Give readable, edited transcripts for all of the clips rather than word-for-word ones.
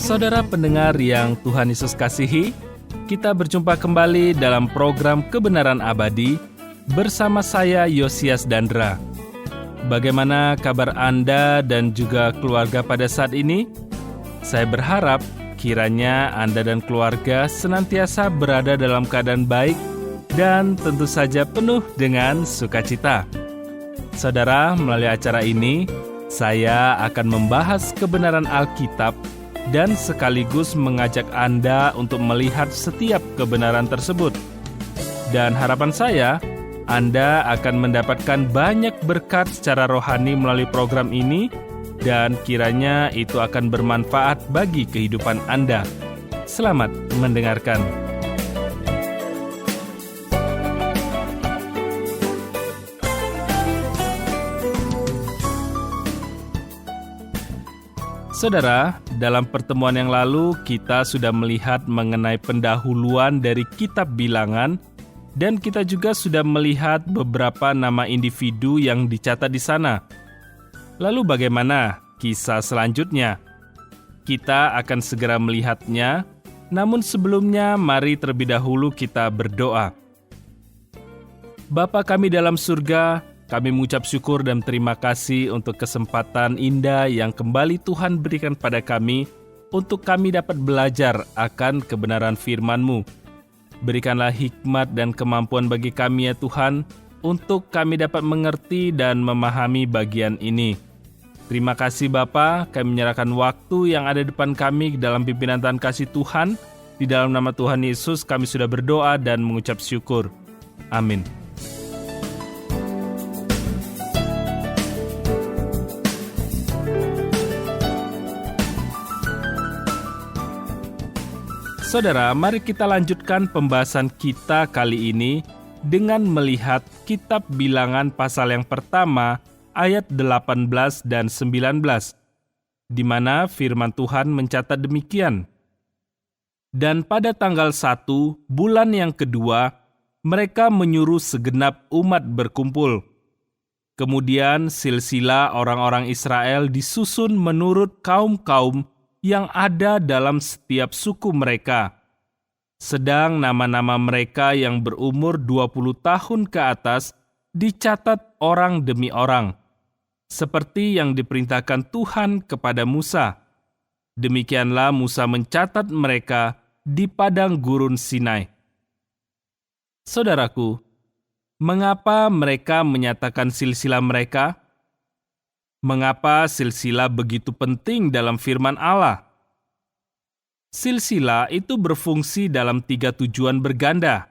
Saudara pendengar yang Tuhan Yesus kasihi, kita berjumpa kembali dalam program Kebenaran Abadi bersama saya Yosias Dandra. Bagaimana kabar Anda dan juga keluarga pada saat ini? Saya berharap kiranya Anda dan keluarga senantiasa berada dalam keadaan baik dan tentu saja penuh dengan sukacita. Saudara, melalui acara ini, saya akan membahas kebenaran Alkitab dan sekaligus mengajak Anda untuk melihat setiap kebenaran tersebut. Dan harapan saya, Anda akan mendapatkan banyak berkat secara rohani melalui program ini, dan kiranya itu akan bermanfaat bagi kehidupan Anda. Selamat mendengarkan. Saudara, dalam pertemuan yang lalu kita sudah melihat mengenai pendahuluan dari kitab Bilangan dan kita juga sudah melihat beberapa nama individu yang dicatat di sana. Lalu bagaimana kisah selanjutnya? Kita akan segera melihatnya, namun sebelumnya mari terlebih dahulu kita berdoa. Bapa kami dalam surga, kami mengucap syukur dan terima kasih untuk kesempatan indah yang kembali Tuhan berikan pada kami untuk kami dapat belajar akan kebenaran firman-Mu. Berikanlah hikmat dan kemampuan bagi kami ya Tuhan, untuk kami dapat mengerti dan memahami bagian ini. Terima kasih Bapa, kami menyerahkan waktu yang ada di depan kami dalam pimpinan Tuhan kasih Tuhan. Di dalam nama Tuhan Yesus kami sudah berdoa dan mengucap syukur. Amin. Saudara, mari kita lanjutkan pembahasan kita kali ini dengan melihat kitab Bilangan pasal yang pertama ayat 18 dan 19, di mana firman Tuhan mencatat demikian. Dan pada tanggal 1 bulan yang kedua, mereka menyuruh segenap umat berkumpul. Kemudian silsilah orang-orang Israel disusun menurut kaum-kaum yang ada dalam setiap suku mereka. Sedang nama-nama mereka yang berumur 20 tahun ke atas dicatat orang demi orang, seperti yang diperintahkan Tuhan kepada Musa. Demikianlah Musa mencatat mereka di padang gurun Sinai. Saudaraku, mengapa mereka menyatakan silsilah mereka? Mengapa silsilah begitu penting dalam firman Allah? Silsilah itu berfungsi dalam 3 tujuan berganda.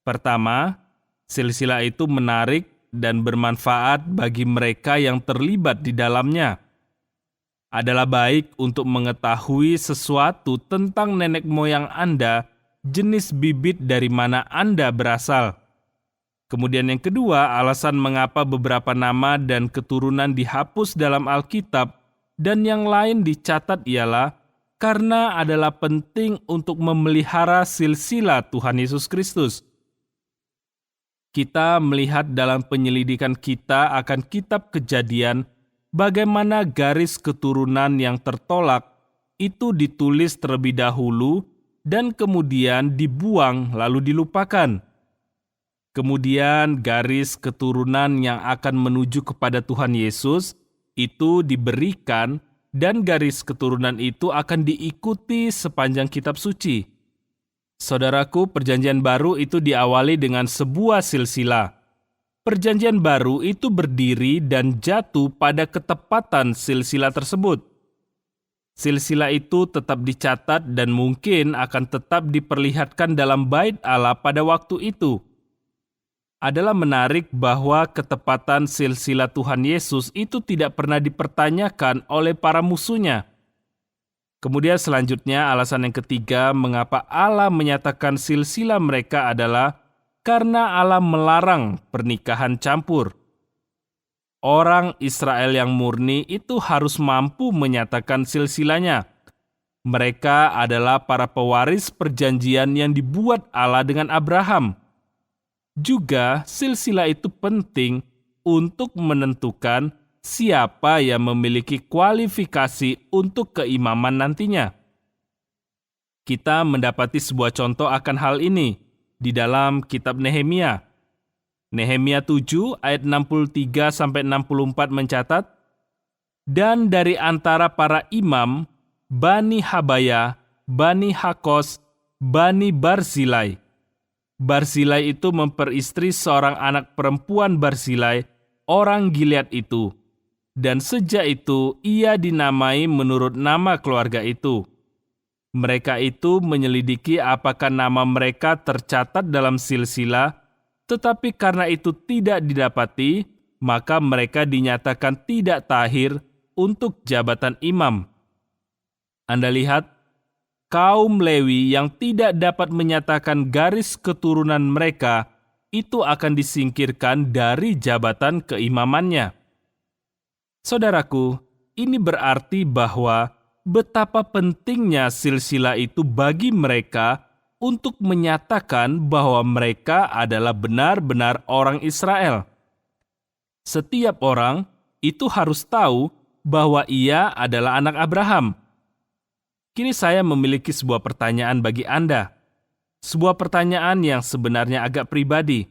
Pertama, silsilah itu menarik dan bermanfaat bagi mereka yang terlibat di dalamnya. Adalah baik untuk mengetahui sesuatu tentang nenek moyang Anda, jenis bibit dari mana Anda berasal. Kemudian yang kedua, alasan mengapa beberapa nama dan keturunan dihapus dalam Alkitab dan yang lain dicatat ialah karena adalah penting untuk memelihara silsilah Tuhan Yesus Kristus. Kita melihat dalam penyelidikan kita akan kitab Kejadian bagaimana garis keturunan yang tertolak itu ditulis terlebih dahulu dan kemudian dibuang lalu dilupakan. Kemudian garis keturunan yang akan menuju kepada Tuhan Yesus itu diberikan dan garis keturunan itu akan diikuti sepanjang kitab suci. Saudaraku, perjanjian baru itu diawali dengan sebuah silsilah. Perjanjian baru itu berdiri dan jatuh pada ketepatan silsilah tersebut. Silsilah itu tetap dicatat dan mungkin akan tetap diperlihatkan dalam bait Allah pada waktu itu. Adalah menarik bahwa ketepatan silsilah Tuhan Yesus itu tidak pernah dipertanyakan oleh para musuhnya. Kemudian selanjutnya alasan yang ketiga mengapa Allah menyatakan silsilah mereka adalah karena Allah melarang pernikahan campur. Orang Israel yang murni itu harus mampu menyatakan silsilahnya. Mereka adalah para pewaris perjanjian yang dibuat Allah dengan Abraham. Juga silsilah itu penting untuk menentukan siapa yang memiliki kualifikasi untuk keimaman nantinya. Kita mendapati sebuah contoh akan hal ini di dalam kitab Nehemia. Nehemia 7 ayat 63-64 mencatat, "Dan dari antara para imam, Bani Habaya, Bani Hakos, Bani Barzilai." Barzilai itu memperistri seorang anak perempuan Barzilai, orang Gilead itu. Dan sejak itu ia dinamai menurut nama keluarga itu. Mereka itu menyelidiki apakah nama mereka tercatat dalam silsilah, tetapi karena itu tidak didapati, maka mereka dinyatakan tidak tahir untuk jabatan imam. Anda lihat, kaum Lewi yang tidak dapat menyatakan garis keturunan mereka itu akan disingkirkan dari jabatan keimamannya. Saudaraku, ini berarti bahwa betapa pentingnya silsilah itu bagi mereka untuk menyatakan bahwa mereka adalah benar-benar orang Israel. Setiap orang itu harus tahu bahwa ia adalah anak Abraham. Kini saya memiliki sebuah pertanyaan bagi Anda. Sebuah pertanyaan yang sebenarnya agak pribadi.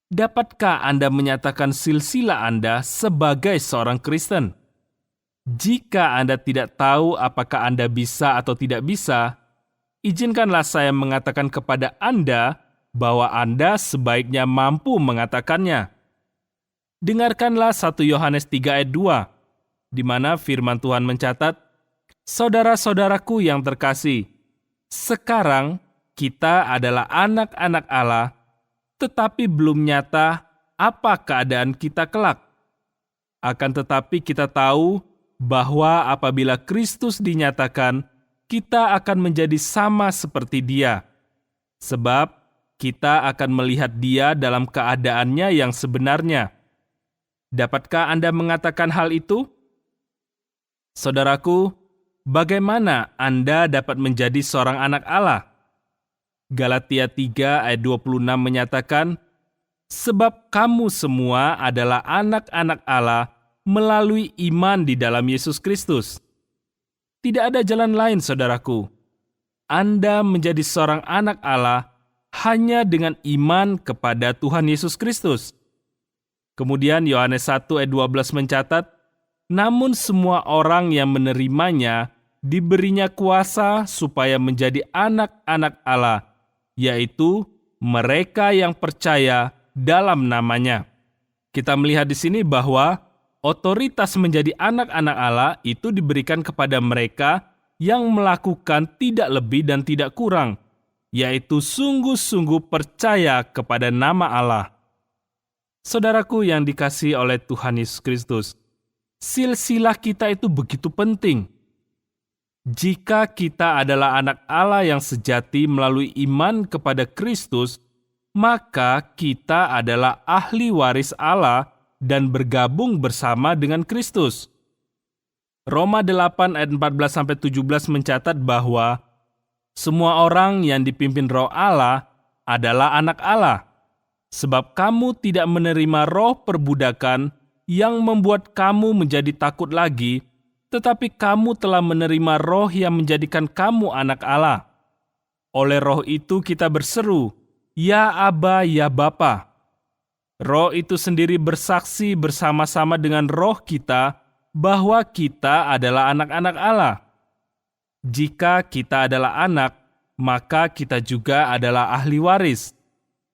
Dapatkah Anda menyatakan silsilah Anda sebagai seorang Kristen? Jika Anda tidak tahu apakah Anda bisa atau tidak bisa, izinkanlah saya mengatakan kepada Anda bahwa Anda sebaiknya mampu mengatakannya. Dengarkanlah 1 Yohanes 3 ayat 2, di mana firman Tuhan mencatat, "Saudara-saudaraku yang terkasih, sekarang kita adalah anak-anak Allah, tetapi belum nyata apa keadaan kita kelak. Akan tetapi kita tahu bahwa apabila Kristus dinyatakan, kita akan menjadi sama seperti Dia, sebab kita akan melihat Dia dalam keadaannya yang sebenarnya." Dapatkah Anda mengatakan hal itu? Saudaraku, bagaimana Anda dapat menjadi seorang anak Allah? Galatia 3 ayat 26 menyatakan, "Sebab kamu semua adalah anak-anak Allah melalui iman di dalam Yesus Kristus." Tidak ada jalan lain, saudaraku. Anda menjadi seorang anak Allah hanya dengan iman kepada Tuhan Yesus Kristus. Kemudian Yohanes 1 ayat 12 mencatat, "Namun semua orang yang menerimanya diberinya kuasa supaya menjadi anak-anak Allah, yaitu mereka yang percaya dalam namanya." Kita melihat di sini bahwa otoritas menjadi anak-anak Allah itu diberikan kepada mereka yang melakukan tidak lebih dan tidak kurang, yaitu sungguh-sungguh percaya kepada nama Allah. Saudaraku yang dikasihi oleh Tuhan Yesus Kristus, silsilah kita itu begitu penting. Jika kita adalah anak Allah yang sejati melalui iman kepada Kristus, maka kita adalah ahli waris Allah dan bergabung bersama dengan Kristus. Roma 8 ayat 14-17 mencatat bahwa semua orang yang dipimpin Roh Allah adalah anak Allah, sebab kamu tidak menerima roh perbudakan yang membuat kamu menjadi takut lagi, tetapi kamu telah menerima roh yang menjadikan kamu anak Allah. Oleh roh itu kita berseru, "Ya Aba, ya Bapa." Roh itu sendiri bersaksi bersama-sama dengan roh kita bahwa kita adalah anak-anak Allah. Jika kita adalah anak, maka kita juga adalah ahli waris.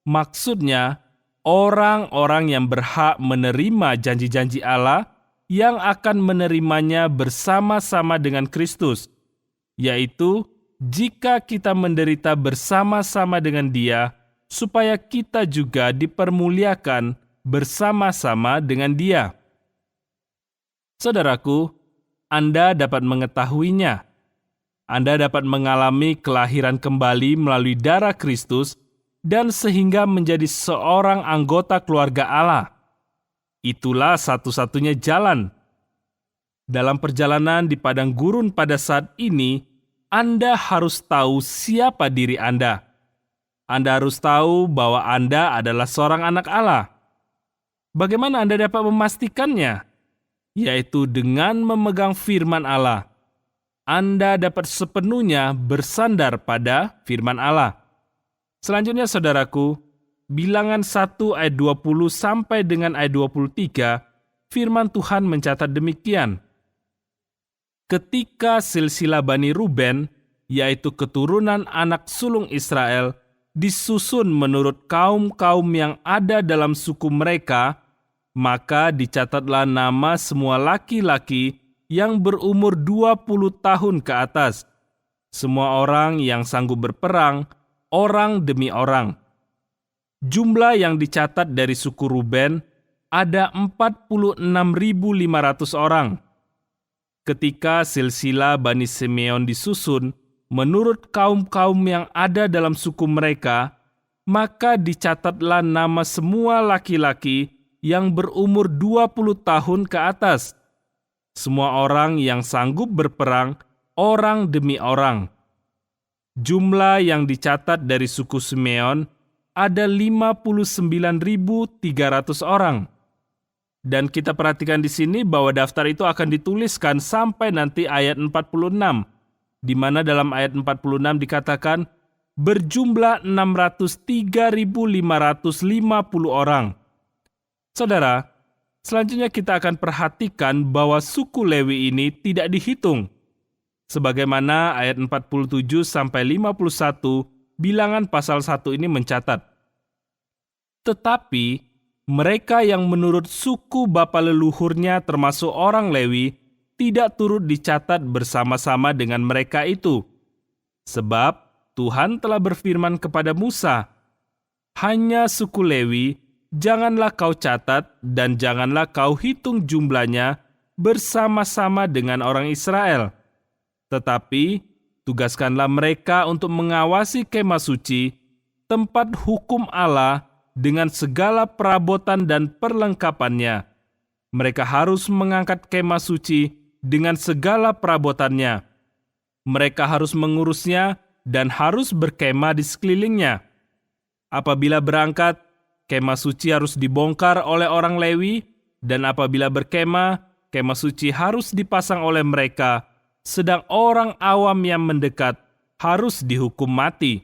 Maksudnya, orang-orang yang berhak menerima janji-janji Allah yang akan menerimanya bersama-sama dengan Kristus, yaitu jika kita menderita bersama-sama dengan Dia, supaya kita juga dipermuliakan bersama-sama dengan Dia. Saudaraku, Anda dapat mengetahuinya. Anda dapat mengalami kelahiran kembali melalui darah Kristus dan sehingga menjadi seorang anggota keluarga Allah. Itulah satu-satunya jalan. Dalam perjalanan di padang gurun pada saat ini, Anda harus tahu siapa diri Anda. Anda harus tahu bahwa Anda adalah seorang anak Allah. Bagaimana Anda dapat memastikannya? Yaitu dengan memegang firman Allah. Anda dapat sepenuhnya bersandar pada firman Allah. Selanjutnya saudaraku, Bilangan 1 ayat 20 sampai dengan ayat 23, firman Tuhan mencatat demikian. Ketika silsilah Bani Ruben, yaitu keturunan anak sulung Israel, disusun menurut kaum-kaum yang ada dalam suku mereka, maka dicatatlah nama semua laki-laki yang berumur 20 tahun ke atas, semua orang yang sanggup berperang, orang demi orang. Jumlah yang dicatat dari suku Ruben ada 46.500 orang. Ketika silsilah Bani Simeon disusun menurut kaum-kaum yang ada dalam suku mereka, maka dicatatlah nama semua laki-laki yang berumur 20 tahun ke atas, semua orang yang sanggup berperang, orang demi orang. Jumlah yang dicatat dari suku Simeon ada 59.300 orang. Dan kita perhatikan di sini bahwa daftar itu akan dituliskan sampai nanti ayat 46, di mana dalam ayat 46 dikatakan berjumlah 603.550 orang. Saudara, selanjutnya kita akan perhatikan bahwa suku Lewi ini tidak dihitung. Sebagaimana ayat 47 sampai 51 Bilangan pasal 1 ini mencatat. Tetapi mereka yang menurut suku bapa leluhurnya termasuk orang Lewi tidak turut dicatat bersama-sama dengan mereka itu. Sebab Tuhan telah berfirman kepada Musa, "Hanya suku Lewi janganlah kau catat dan janganlah kau hitung jumlahnya bersama-sama dengan orang Israel. Tetapi tugaskanlah mereka untuk mengawasi kemah suci, tempat hukum Allah dengan segala perabotan dan perlengkapannya. Mereka harus mengangkat kemah suci dengan segala perabotannya. Mereka harus mengurusnya dan harus berkemah di sekelilingnya. Apabila berangkat, kemah suci harus dibongkar oleh orang Lewi, dan apabila berkemah, kemah suci harus dipasang oleh mereka, sedang orang awam yang mendekat harus dihukum mati."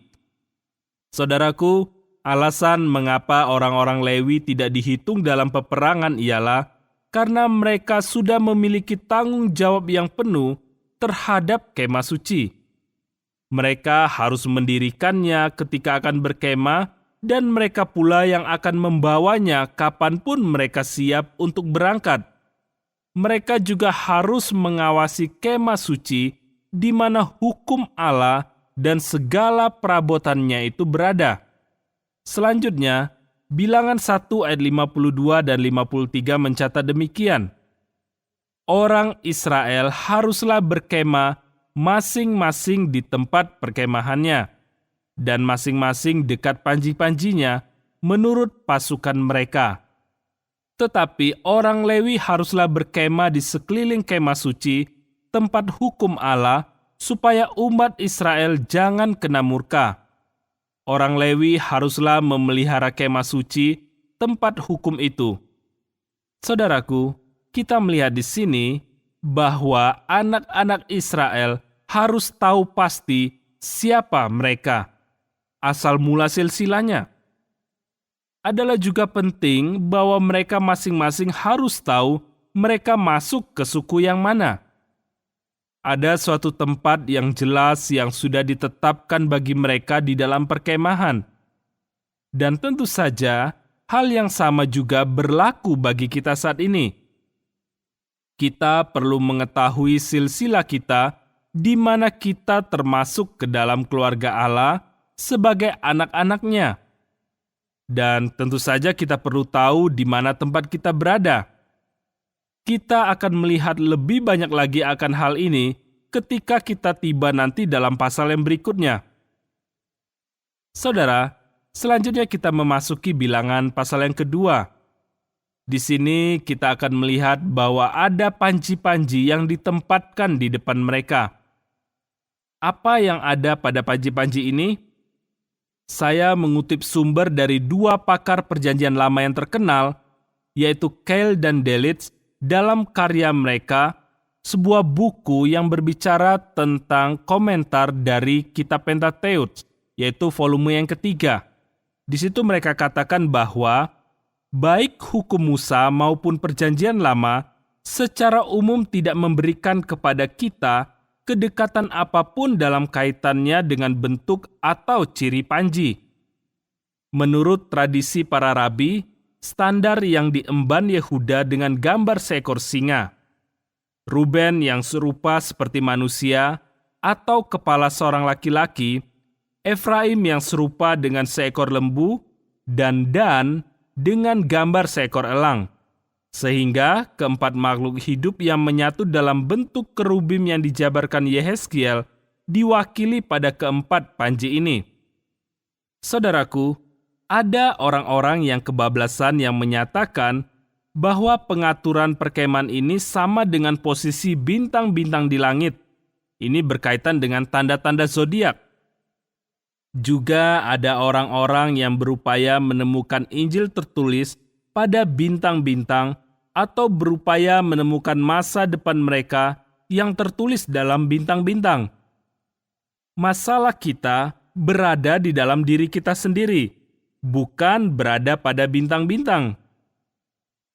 Saudaraku, alasan mengapa orang-orang Lewi tidak dihitung dalam peperangan ialah karena mereka sudah memiliki tanggung jawab yang penuh terhadap kemah suci. Mereka harus mendirikannya ketika akan berkemah, dan mereka pula yang akan membawanya kapanpun mereka siap untuk berangkat. Mereka juga harus mengawasi kemah suci di mana hukum Allah dan segala perabotannya itu berada. Selanjutnya, Bilangan 1 ayat 52 dan 53 mencatat demikian. Orang Israel haruslah berkemah masing-masing di tempat perkemahannya, dan masing-masing dekat panji-panjinya menurut pasukan mereka. Tetapi orang Lewi haruslah berkemah di sekeliling kemah suci, tempat hukum Allah, supaya umat Israel jangan kena murka. Orang Lewi haruslah memelihara kemah suci, tempat hukum itu. Saudaraku, kita melihat di sini bahwa anak-anak Israel harus tahu pasti siapa mereka, asal mula silsilahnya. Adalah juga penting bahwa mereka masing-masing harus tahu mereka masuk ke suku yang mana. Ada suatu tempat yang jelas yang sudah ditetapkan bagi mereka di dalam perkemahan. Dan tentu saja, hal yang sama juga berlaku bagi kita saat ini. Kita perlu mengetahui silsilah kita di mana kita termasuk ke dalam keluarga Allah sebagai anak-anak-Nya. Dan tentu saja kita perlu tahu di mana tempat kita berada. Kita akan melihat lebih banyak lagi akan hal ini ketika kita tiba nanti dalam pasal yang berikutnya. Saudara, selanjutnya kita memasuki Bilangan pasal yang kedua. Di sini kita akan melihat bahwa ada panji-panji yang ditempatkan di depan mereka. Apa yang ada pada panji-panji ini? Saya mengutip sumber dari dua pakar perjanjian lama yang terkenal, yaitu Keil dan Delitzsch, dalam karya mereka sebuah buku yang berbicara tentang komentar dari kitab Pentateut, yaitu volume yang ketiga. Di situ mereka katakan bahwa baik hukum Musa maupun Perjanjian Lama secara umum tidak memberikan kepada kita kedekatan apapun dalam kaitannya dengan bentuk atau ciri panji. Menurut tradisi para rabi, standar yang diemban Yehuda dengan gambar seekor singa, Ruben yang serupa seperti manusia atau kepala seorang laki-laki, Efraim yang serupa dengan seekor lembu, dan Dan dengan gambar seekor elang. Sehingga keempat makhluk hidup yang menyatu dalam bentuk kerubim yang dijabarkan Yehezkiel diwakili pada keempat panji ini. Saudaraku, ada orang-orang yang kebablasan yang menyatakan bahwa pengaturan perkemahan ini sama dengan posisi bintang-bintang di langit. Ini berkaitan dengan tanda-tanda zodiak. Juga ada orang-orang yang berupaya menemukan Injil tertulis pada bintang-bintang atau berupaya menemukan masa depan mereka yang tertulis dalam bintang-bintang. Masalah kita berada di dalam diri kita sendiri, bukan berada pada bintang-bintang.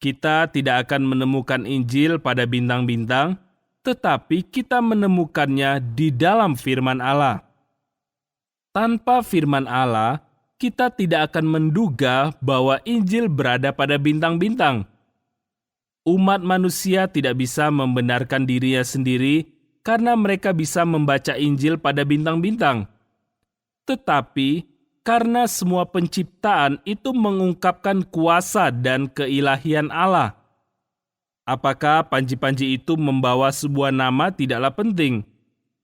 Kita tidak akan menemukan Injil pada bintang-bintang, tetapi kita menemukannya di dalam firman Allah. Tanpa firman Allah, kita tidak akan menduga bahwa Injil berada pada bintang-bintang. Umat manusia tidak bisa membenarkan dirinya sendiri karena mereka bisa membaca Injil pada bintang-bintang. Tetapi, karena semua penciptaan itu mengungkapkan kuasa dan keilahian Allah. Apakah panji-panji itu membawa sebuah nama tidaklah penting.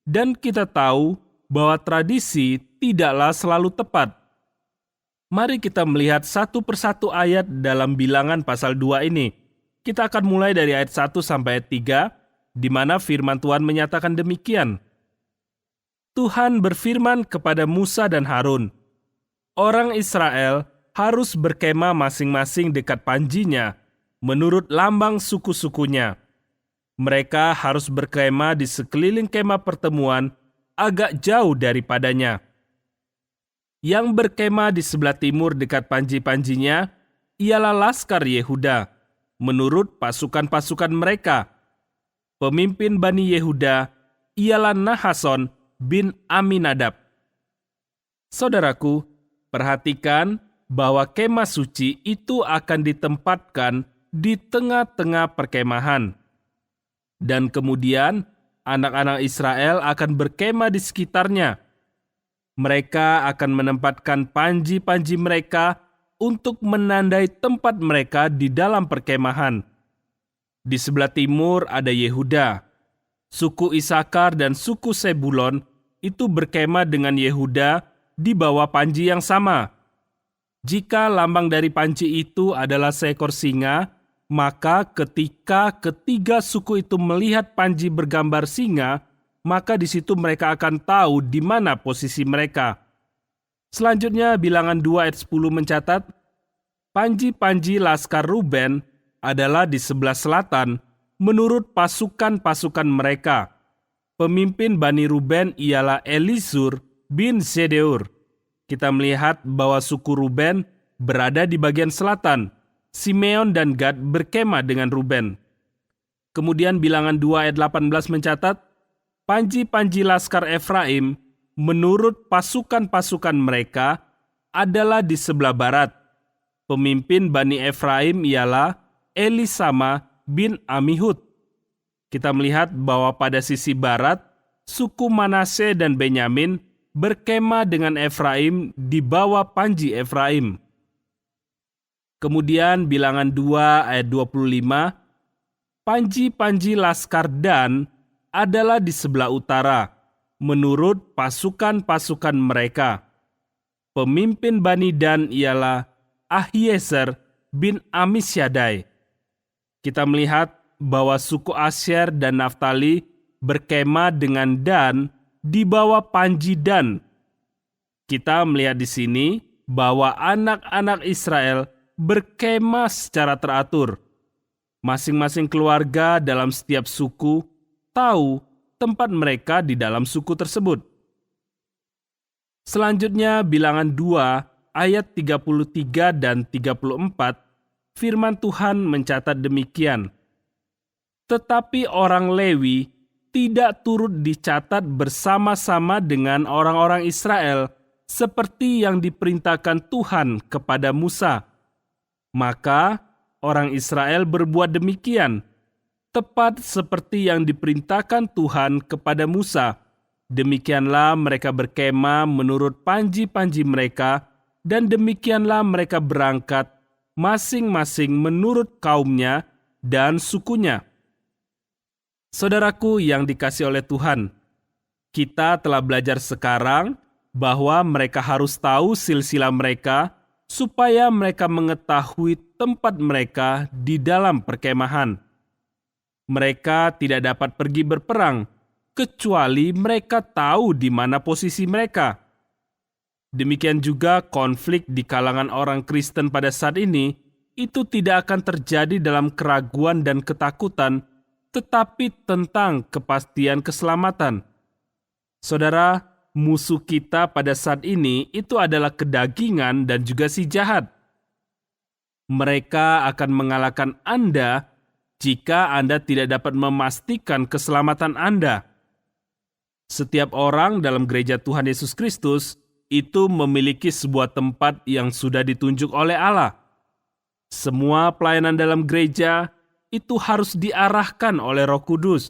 Dan kita tahu bahwa tradisi tidaklah selalu tepat. Mari kita melihat satu persatu ayat dalam Bilangan pasal 2 ini. Kita akan mulai dari ayat 1 sampai ayat 3, di mana firman Tuhan menyatakan demikian. Tuhan berfirman kepada Musa dan Harun, orang Israel harus berkemah masing-masing dekat panjinya, menurut lambang suku-sukunya. Mereka harus berkemah di sekeliling kemah pertemuan, agak jauh daripadanya. Yang berkemah di sebelah timur dekat panji-panjinya ialah Laskar Yehuda, menurut pasukan-pasukan mereka. Pemimpin Bani Yehuda ialah Nahason bin Aminadab. Saudaraku, perhatikan bahwa kemah suci itu akan ditempatkan di tengah-tengah perkemahan. Dan kemudian anak-anak Israel akan berkemah di sekitarnya. Mereka akan menempatkan panji-panji mereka untuk menandai tempat mereka di dalam perkemahan. Di sebelah timur ada Yehuda. Suku Isakar dan suku Sebulon itu berkemah dengan Yehuda di bawah panji yang sama. Jika lambang dari panji itu adalah seekor singa, maka ketika ketiga suku itu melihat panji bergambar singa, maka di situ mereka akan tahu di mana posisi mereka. Selanjutnya Bilangan 2 ayat 10 mencatat, panji-panji Laskar Ruben adalah di sebelah selatan menurut pasukan-pasukan mereka. Pemimpin Bani Ruben ialah Elisur bin Sedeur. Kita melihat bahwa suku Ruben berada di bagian selatan. Simeon dan Gad berkemah dengan Ruben. Kemudian Bilangan 2 ayat 18 mencatat, panji-panji Laskar Efraim menurut pasukan-pasukan mereka adalah di sebelah barat. Pemimpin Bani Efraim ialah Elisama bin Amihud. Kita melihat bahwa pada sisi barat, suku Manase dan Benyamin berkemah dengan Efraim di bawah panji Efraim. Kemudian Bilangan 2 ayat 25, panji-panji Laskar Dan adalah di sebelah utara, menurut pasukan-pasukan mereka. Pemimpin Bani Dan ialah Ahiezer bin Amisyadai. Kita melihat bahwa suku Asyer dan Naftali berkemah dengan Dan di bawah panji Dan. Kita melihat di sini bahwa anak-anak Israel berkemah secara teratur. Masing-masing keluarga dalam setiap suku tahu tempat mereka di dalam suku tersebut. Selanjutnya Bilangan 2 ayat 33 dan 34, firman Tuhan mencatat demikian. Tetapi orang Lewi tidak turut dicatat bersama-sama dengan orang-orang Israel seperti yang diperintahkan Tuhan kepada Musa. Maka orang Israel berbuat demikian, tepat seperti yang diperintahkan Tuhan kepada Musa. Demikianlah mereka berkemah menurut panji-panji mereka, dan demikianlah mereka berangkat masing-masing menurut kaumnya dan sukunya. Saudaraku yang dikasihi oleh Tuhan, kita telah belajar sekarang bahwa mereka harus tahu silsilah mereka supaya mereka mengetahui tempat mereka di dalam perkemahan. Mereka tidak dapat pergi berperang kecuali mereka tahu di mana posisi mereka. Demikian juga konflik di kalangan orang Kristen pada saat ini itu tidak akan terjadi dalam keraguan dan ketakutan, tetapi tentang kepastian keselamatan. Saudara, musuh kita pada saat ini itu adalah kedagingan dan juga si jahat. Mereka akan mengalahkan Anda jika Anda tidak dapat memastikan keselamatan Anda. Setiap orang dalam gereja Tuhan Yesus Kristus itu memiliki sebuah tempat yang sudah ditunjuk oleh Allah. Semua pelayanan dalam gereja itu harus diarahkan oleh Roh Kudus.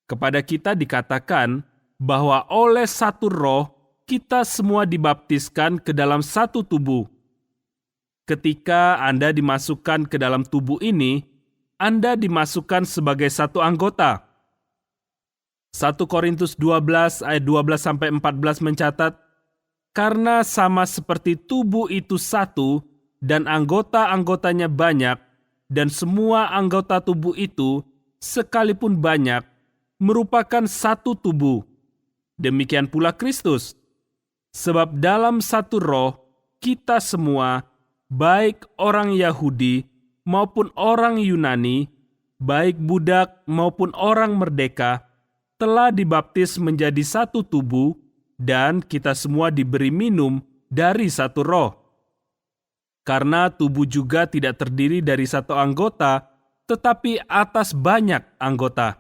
Kepada kita dikatakan bahwa oleh satu roh kita semua dibaptiskan ke dalam satu tubuh. Ketika Anda dimasukkan ke dalam tubuh ini, Anda dimasukkan sebagai satu anggota. 1 Korintus 12 ayat 12-14 mencatat, karena sama seperti tubuh itu satu dan anggota-anggotanya banyak, dan semua anggota tubuh itu, sekalipun banyak, merupakan satu tubuh. Demikian pula Kristus. Sebab dalam satu roh, kita semua, baik orang Yahudi maupun orang Yunani, baik budak maupun orang merdeka, telah dibaptis menjadi satu tubuh, dan kita semua diberi minum dari satu roh. Karena tubuh juga tidak terdiri dari satu anggota, tetapi atas banyak anggota.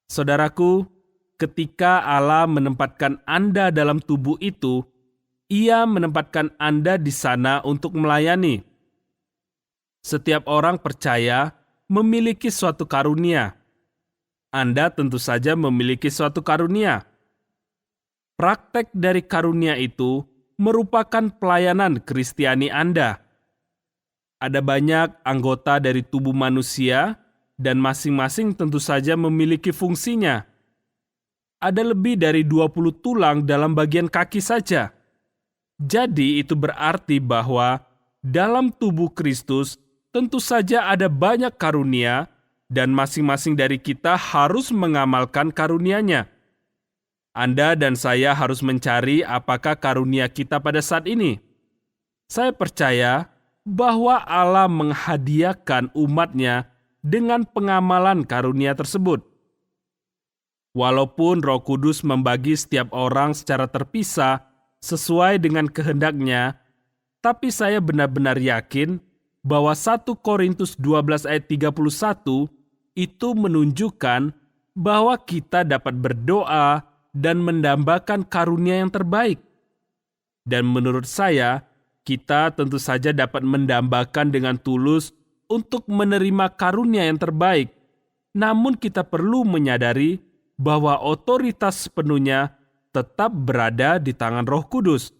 Saudaraku, ketika Allah menempatkan Anda dalam tubuh itu, Ia menempatkan Anda di sana untuk melayani. Setiap orang percaya memiliki suatu karunia. Anda tentu saja memiliki suatu karunia. Praktek dari karunia itu merupakan pelayanan Kristiani Anda. Ada banyak anggota dari tubuh manusia dan masing-masing tentu saja memiliki fungsinya. Ada lebih dari 20 tulang dalam bagian kaki saja. Jadi itu berarti bahwa dalam tubuh Kristus tentu saja ada banyak karunia dan masing-masing dari kita harus mengamalkan karunia-Nya. Anda dan saya harus mencari apakah karunia kita pada saat ini. Saya percaya bahwa Allah menghadiahkan umat-Nya dengan pengamalan karunia tersebut. Walaupun Roh Kudus membagi setiap orang secara terpisah sesuai dengan kehendak-Nya, tapi saya benar-benar yakin bahwa 1 Korintus 12 ayat 31 itu menunjukkan bahwa kita dapat berdoa dan mendambakan karunia yang terbaik. Dan menurut saya, kita tentu saja dapat mendambakan dengan tulus untuk menerima karunia yang terbaik. Namun kita perlu menyadari bahwa otoritas sepenuhnya tetap berada di tangan Roh Kudus.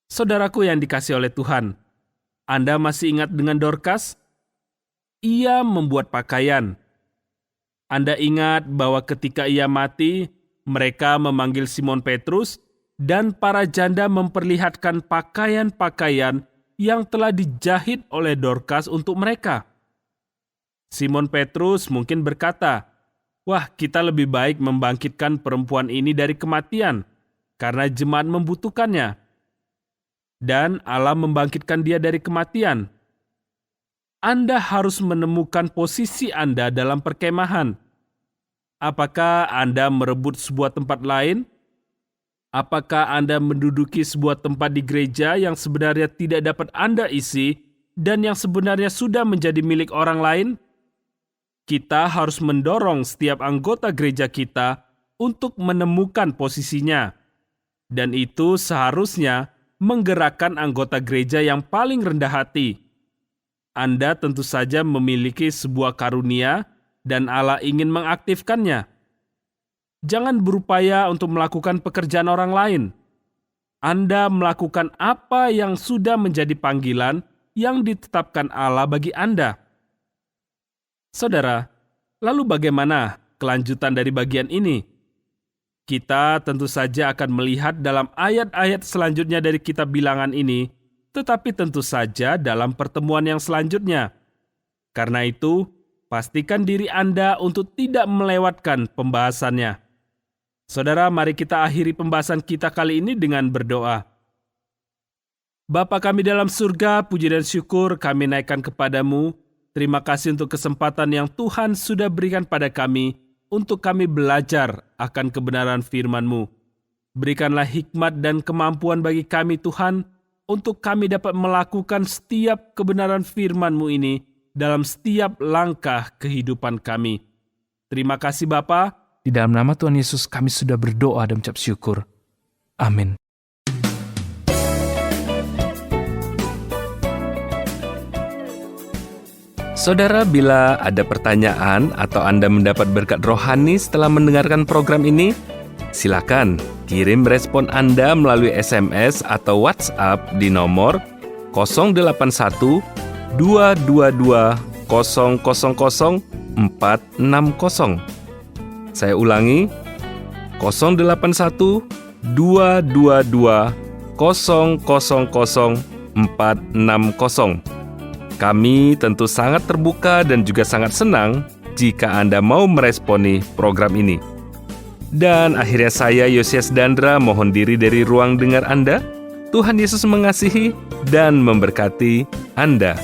Saudaraku yang dikasihi oleh Tuhan, Anda masih ingat dengan Dorcas? Ia membuat pakaian. Anda ingat bahwa ketika ia mati, mereka memanggil Simon Petrus dan para janda memperlihatkan pakaian-pakaian yang telah dijahit oleh Dorcas untuk mereka. Simon Petrus mungkin berkata, "Wah, kita lebih baik membangkitkan perempuan ini dari kematian, karena jemaat membutuhkannya." Dan Allah membangkitkan dia dari kematian. Anda harus menemukan posisi Anda dalam perkemahan. Apakah Anda merebut sebuah tempat lain? Apakah Anda menduduki sebuah tempat di gereja yang sebenarnya tidak dapat Anda isi dan yang sebenarnya sudah menjadi milik orang lain? Kita harus mendorong setiap anggota gereja kita untuk menemukan posisinya. Dan itu seharusnya menggerakkan anggota gereja yang paling rendah hati. Anda tentu saja memiliki sebuah karunia dan Allah ingin mengaktifkannya. Jangan berupaya untuk melakukan pekerjaan orang lain. Anda melakukan apa yang sudah menjadi panggilan yang ditetapkan Allah bagi Anda. Saudara, lalu bagaimana kelanjutan dari bagian ini? Kita tentu saja akan melihat dalam ayat-ayat selanjutnya dari kitab Bilangan ini, tetapi tentu saja dalam pertemuan yang selanjutnya. Karena itu, pastikan diri Anda untuk tidak melewatkan pembahasannya. Saudara, mari kita akhiri pembahasan kita kali ini dengan berdoa. Bapa kami dalam surga, puji dan syukur kami naikkan kepadamu. Terima kasih untuk kesempatan yang Tuhan sudah berikan pada kami untuk kami belajar akan kebenaran firman-Mu. Berikanlah hikmat dan kemampuan bagi kami Tuhan, untuk kami dapat melakukan setiap kebenaran firman-Mu ini dalam setiap langkah kehidupan kami. Terima kasih Bapa. Di dalam nama Tuhan Yesus kami sudah berdoa dan ucap syukur. Amin. Saudara, bila ada pertanyaan atau Anda mendapat berkat rohani setelah mendengarkan program ini, silakan kirim respon Anda melalui SMS atau WhatsApp di nomor 081 222 000 460. Saya ulangi, 081 222 000 460. Kami tentu sangat terbuka dan juga sangat senang jika Anda mau meresponi program ini. Dan akhirnya saya, Yosias Dandra, mohon diri dari ruang dengar Anda. Tuhan Yesus mengasihi dan memberkati Anda.